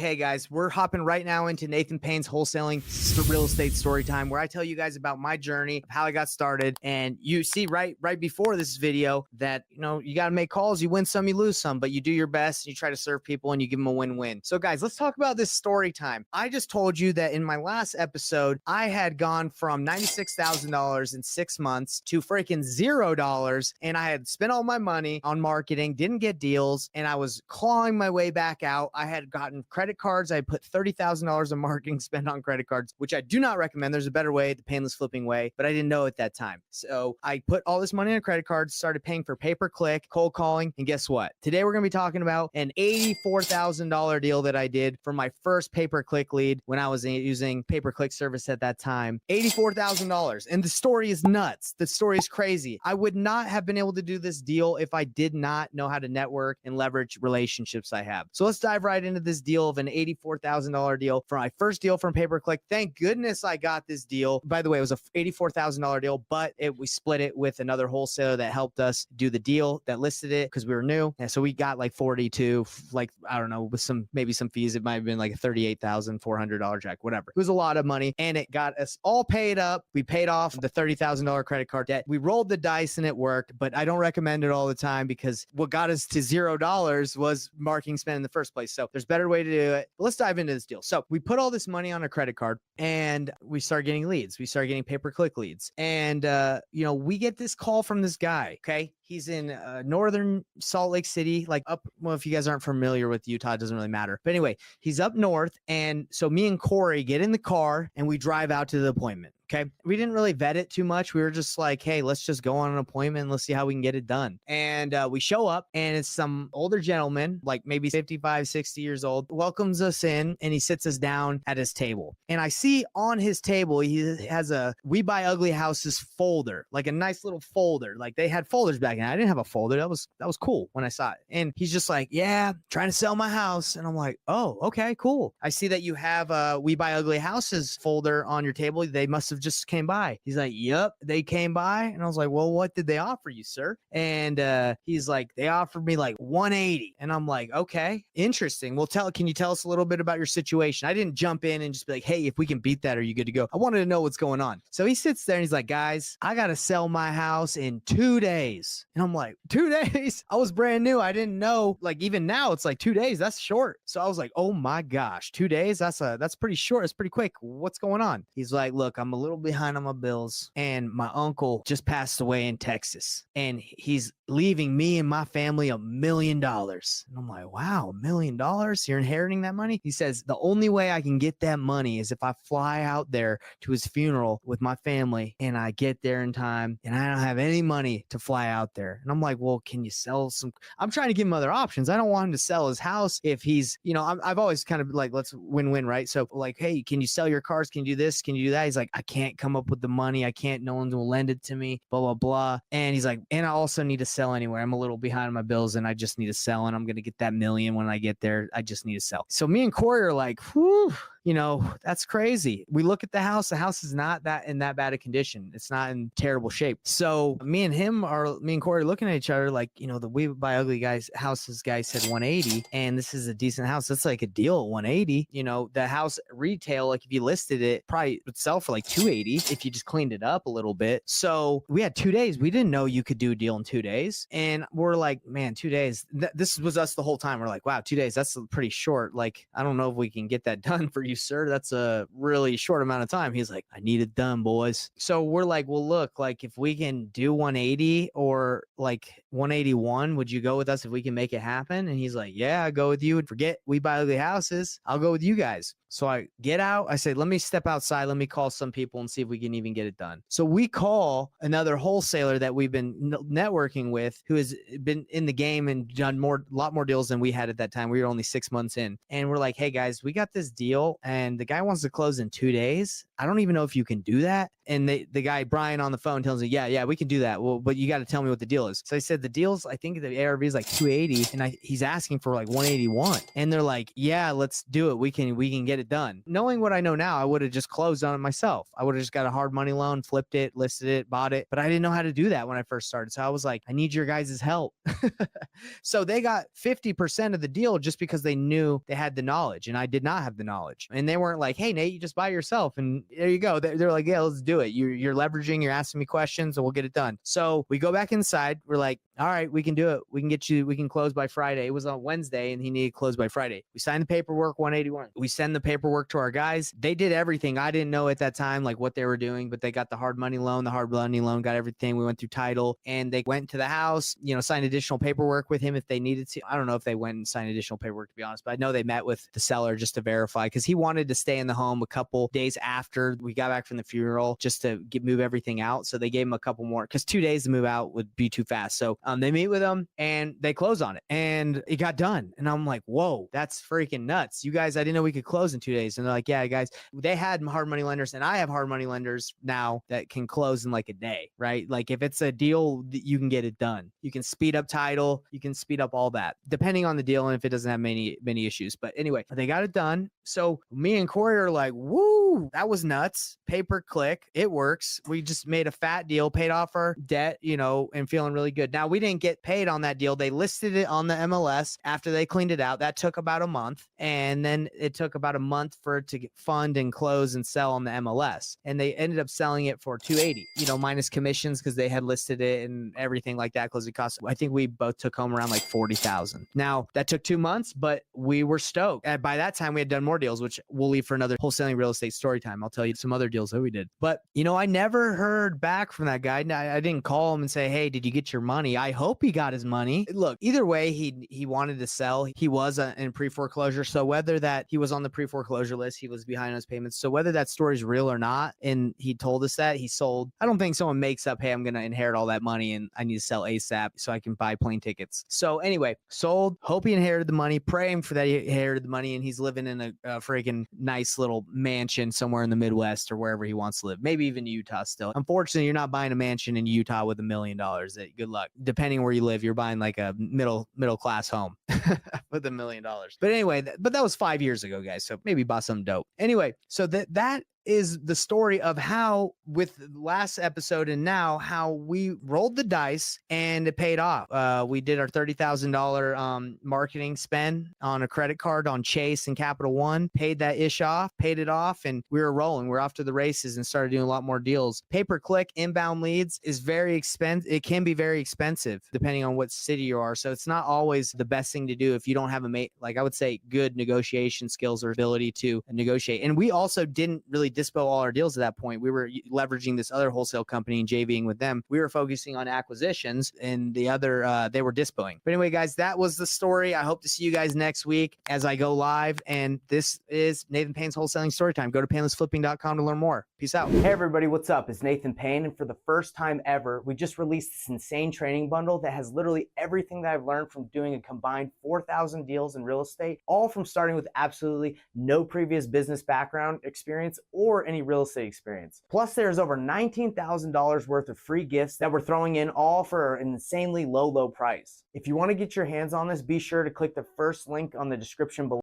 Hey guys, we're hopping right now into Nathan Payne's Wholesaling Real Estate Story Time, where I tell you guys about my journey, how I got started. And you see right before this video that, you got to make calls. You win some, you lose some, but you do your best. You try to serve people and you give them a win-win. So guys, let's talk about this story time. I just told you that in my last episode, I had gone from $96,000 in 6 months to freaking $0. And I had spent all my money on marketing, didn't get deals, and I was clawing my way back out. I had gotten credit cards. I put $30,000 of marketing spent on credit cards, which I do not recommend. There's a better way, the painless flipping way, but I didn't know at that time. So I put all this money on credit cards, started paying for pay-per-click, cold calling, and guess what? Today we're going to be talking about an $84,000 deal that I did for my first pay-per-click lead when I was using pay-per-click service at that time. $84,000. And the story is nuts. The story is crazy. I would not have been able to do this deal if I did not know how to network and leverage relationships I have. So let's dive right into this deal of an $84,000 deal for my first deal from pay-per-click. Thank goodness I got this deal. By the way, it was a $84,000 deal, but we split it with another wholesaler that helped us do the deal, that listed it because we were new. And so we got like 42, like, I don't know, with maybe some fees. It might have been like a $38,400 check, whatever. It was a lot of money and it got us all paid up. We paid off the $30,000 credit card debt. We rolled the dice and it worked, but I don't recommend it all the time because what got us to $0 was marketing spend in the first place. So there's a better way to do it. But let's dive into this deal. So we put all this money on a credit card and we start getting leads. We start getting pay-per-click leads. And, we get this call from this guy. Okay. He's in northern Salt Lake City, like well, if you guys aren't familiar with Utah, it doesn't really matter. But anyway, he's up north. And so me and Corey get in the car and we drive out to the appointment. Okay. We didn't really vet it too much. We were just like, hey, let's just go on an appointment and let's see how we can get it done. And we show up and it's some older gentleman, like maybe 55, 60 years old, welcomes us in and he sits us down at his table. And I see on his table, he has a We Buy Ugly Houses folder, like a nice little folder. Like they had folders back then. I didn't have a folder. That was cool when I saw it. And he's just like, yeah, trying to sell my house. And I'm like, oh, okay, cool. I see that you have a We Buy Ugly Houses folder on your table. They must have just came by. He's like, yep, they came by. And I was like, well, what did they offer you, sir? And he's like, they offered me like 180. And I'm like, okay, interesting. Well, can you tell us a little bit about your situation? I didn't jump in and just be like, hey, if we can beat that, are you good to go? I wanted to know what's going on. So he sits there and he's like, guys, I got to sell my house in 2 days. And I'm like, 2 days? I was brand new. I didn't know, like even now it's like 2 days. That's short. So I was like, oh my gosh, 2 days? That's pretty short. It's pretty quick. What's going on? He's like, look, I'm a little behind on my bills and my uncle just passed away in Texas and he's leaving me and my family $1 million. And I'm like, wow, $1 million? You're inheriting that money? He says, the only way I can get that money is if I fly out there to his funeral with my family and I get there in time and I don't have any money to fly out there. And I'm like, well, can you sell some? I'm trying to give him other options. I don't want him to sell his house if he's, I've always kind of like, let's win-win, right? So like, hey, can you sell your cars? Can you do this? Can you do that? He's like, I can't come up with the money. I can't, no one will lend it to me, blah, blah, blah. And he's like, and I also need to sell anywhere. I'm a little behind on my bills and I just need to sell and I'm going to get that $1 million when I get there. I just need to sell. So me and Corey are like, whew, that's crazy. We look at the house. The house is not in that bad a condition. It's not in terrible shape. So me and Corey are looking at each other like, the We Buy Ugly Houses guy said 180 and this is a decent house. That's like a deal at 180. The house retail, like if you listed it, probably would sell for like 280 if you just cleaned it up a little bit. So we had 2 days. We didn't know you could do a deal in 2 days. And we're like, man, 2 days. This was us the whole time. We're like, wow, 2 days. That's pretty short. Like, I don't know if we can get that done for you, sir. That's a really short amount of time. He's like, I need it done, boys. So we're like, well, look, like if we can do 180 or like 181, would you go with us if we can make it happen? And he's like, yeah, I'll go with you. And forget We Buy Ugly Houses. I'll go with you guys. So I get out. I say, let me step outside. Let me call some people and see if we can even get it done. So we call another wholesaler that we've been networking with who has been in the game and done a lot more deals than we had at that time. We were only 6 months in. And we're like, hey guys, we got this deal and the guy wants to close in 2 days. I don't even know if you can do that. And the guy, Brian, on the phone tells me, yeah, we can do that. Well, but you got to tell me what the deal is. So I said, the deal's, I think the ARV is like 280 and he's asking for like 181. And they're like, yeah, let's do it. We can get it done. Knowing what I know now, I would have just closed on it myself. I would have just got a hard money loan, flipped it, listed it, bought it. But I didn't know how to do that when I first started. So I was like, I need your guys' help. So they got 50% of the deal just because they knew they had the knowledge and I did not have the knowledge. And they weren't like, hey, Nate, you just buy yourself and there you go. They're like, yeah, let's do it. You're leveraging, you're asking me questions and we'll get it done. So we go back inside. We're like, all right, we can do it. We can close by Friday. It was on Wednesday and he needed to close by Friday. We signed the paperwork, 181. We send the paperwork to our guys. They did everything. I didn't know at that time, like what they were doing, but they got the hard money loan. The hard money loan got everything. We went through title and they went to the house, signed additional paperwork with him if they needed to. I don't know if they went and signed additional paperwork, to be honest, but I know they met with the seller just to verify because he wanted to stay in the home a couple days after we got back from the funeral just to move everything out. So they gave him a couple more because 2 days to move out would be too fast. So they meet with him and they close on it and it got done. And I'm like, whoa, that's freaking nuts. You guys, I didn't know we could close in 2 days. And they're like, yeah, guys, they had hard money lenders and I have hard money lenders now that can close in like a day, right? Like if it's a deal, you can get it done. You can speed up title. You can speed up all that depending on the deal and if it doesn't have many issues. But anyway, they got it done. So me and Corey are like, woo, that was nuts. Pay per click. It works. We just made a fat deal, paid off our debt, and feeling really good. Now we didn't get paid on that deal. They listed it on the MLS after they cleaned it out. That took about a month. And then it took about a month for it to fund and close and sell on the MLS. And they ended up selling it for 280, minus commissions because they had listed it and everything like that. Closing costs. I think we both took home around like 40,000. Now that took 2 months, but we were stoked. And by that time we had done more deals, which we'll leave for another wholesaling real estate story time. I'll tell you some other deals that we did. But, I never heard back from that guy. I didn't call him and say, hey, did you get your money? I hope he got his money. Look, either way, he wanted to sell. He was in pre-foreclosure. So whether that he was on the pre-foreclosure list, he was behind on his payments. So whether that story is real or not, and he told us that he sold, I don't think someone makes up, hey, I'm going to inherit all that money and I need to sell ASAP so I can buy plane tickets. So anyway, sold, hope he inherited the money, praying for that he inherited the money and he's living in a freaking nice little mansion somewhere in the Midwest or wherever he wants to live. Maybe even Utah still. Unfortunately, you're not buying a mansion in Utah with $1 million. Good luck. Depending where you live, you're buying like a middle class home with $1 million. But anyway, but that was 5 years ago, guys. So maybe buy some dope. Anyway, so that is the story of how with last episode and now how we rolled the dice and it paid off. We did our $30,000 marketing spend on a credit card on Chase and Capital One, paid it off, and we were rolling. We're off to the races and started doing a lot more deals. Pay-per-click inbound leads is very expensive. It can be very expensive depending on what city you are. So it's not always the best thing to do if you don't have like I would say good negotiation skills or ability to negotiate. And we also didn't really dispo all our deals at that point. We were leveraging this other wholesale company and JVing with them. We were focusing on acquisitions and the other, they were dispoing. But anyway, guys, that was the story. I hope to see you guys next week as I go live. And this is Nathan Payne's Wholesaling Story Time. Go to painlessflipping.com to learn more. Peace out. Hey everybody, what's up? It's Nathan Payne. And for the first time ever, we just released this insane training bundle that has literally everything that I've learned from doing a combined 4,000 deals in real estate, all from starting with absolutely no previous business background experience or any real estate experience. Plus, there's over $19,000 worth of free gifts that we're throwing in, all for an insanely low price. If you want to get your hands on this, be sure to click the first link on the description below.